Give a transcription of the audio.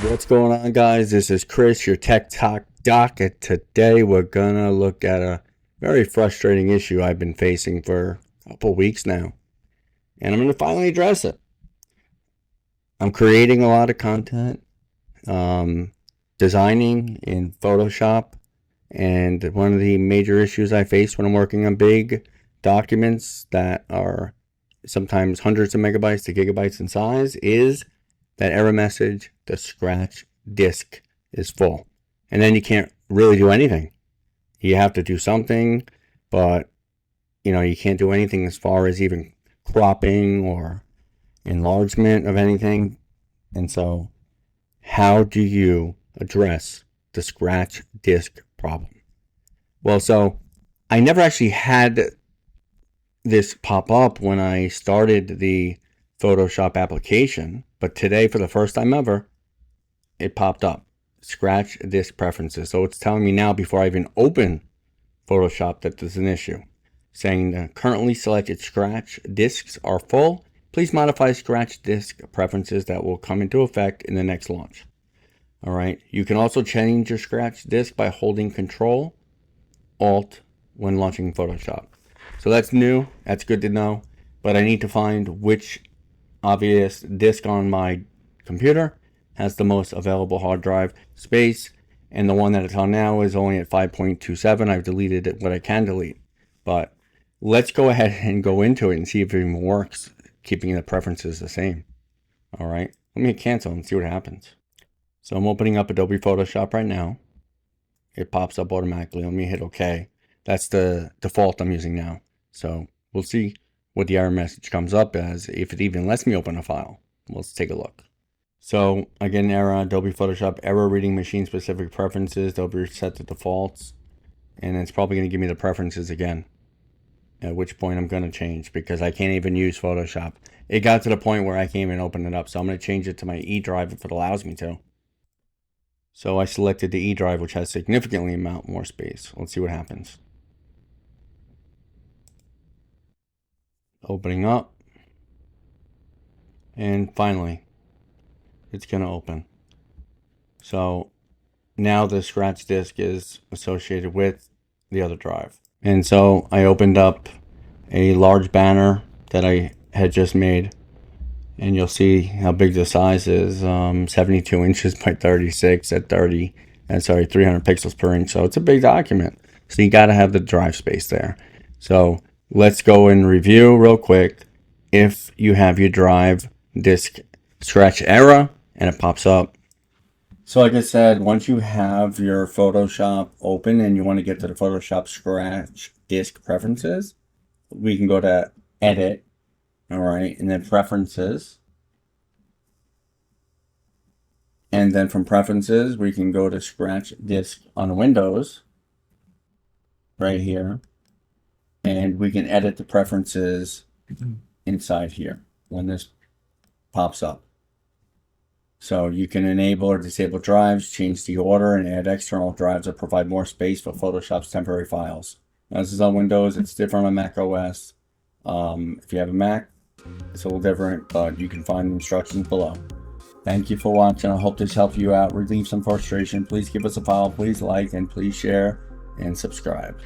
What's going on, guys? This is Chris, your TechTokDoc, and today we're gonna look at a very frustrating issue I've been facing for a couple weeks now, and I'm gonna finally address it. I'm creating a lot of content, designing in Photoshop, and one of the major issues I face when I'm working on big documents that are sometimes hundreds of megabytes to gigabytes in size is that error message: the scratch disk is full. And then you can't really do anything. You have to do something, but you can't do anything as far as even cropping or enlargement of anything. And so how do you address the scratch disk problem? Well, so I never actually had this pop up when I started the Photoshop application, but today, for the first time ever, it popped up: scratch disk preferences. So it's telling me now, before I even open Photoshop, that there's an issue, saying the currently selected scratch disks are full. Please modify scratch disk preferences that will come into effect in the next launch. All right. You can also change your scratch disk by holding Control Alt when launching Photoshop. So that's new. That's good to know. But I need to find which obvious disk on my computer has the most available hard drive space, and the one that it's on now is only at 5.27. I've deleted what I can delete, but let's go ahead and go into it and see if it even works, keeping the preferences the same. All right, let me cancel and see what happens. So I'm opening up Adobe Photoshop right now. It pops up automatically. Let me hit OK. That's the default I'm using now. So we'll see what the error message comes up as, if it even lets me open a file. Let's take a look. So I get an error: Adobe Photoshop error reading machine specific preferences. They'll be set to defaults, and it's probably going to give me the preferences again, at which point I'm going to change, because I can't even use Photoshop. It got to the point where I can't even open it up, so I'm going to change it to my E drive if it allows me to. So I selected the E drive, which has significantly more space. Let's see what happens. Opening up, and finally it's going to open. So now the scratch disk is associated with the other drive. And so I opened up a large banner that I had just made, and you'll see how big the size is. 72 inches by 36 at 300 pixels per inch. So it's a big document. So you got to have the drive space there. So let's go and review real quick. If you have your drive disk scratch error and it pops up. So like I said, once you have your Photoshop open and you want to get to the Photoshop scratch disk preferences, we can go to Edit, all right, and then Preferences. And then from Preferences, we can go to Scratch Disk on Windows, right here. And we can edit the preferences inside here when this pops up. So you can enable or disable drives, change the order, and add external drives that provide more space for Photoshop's temporary files. Now, this is on Windows. It's different on Mac OS. If you have a Mac, it's a little different, but you can find the instructions below. Thank you for watching. I hope this helped you out, relieve some frustration. Please give us a follow, please like, and please share and subscribe.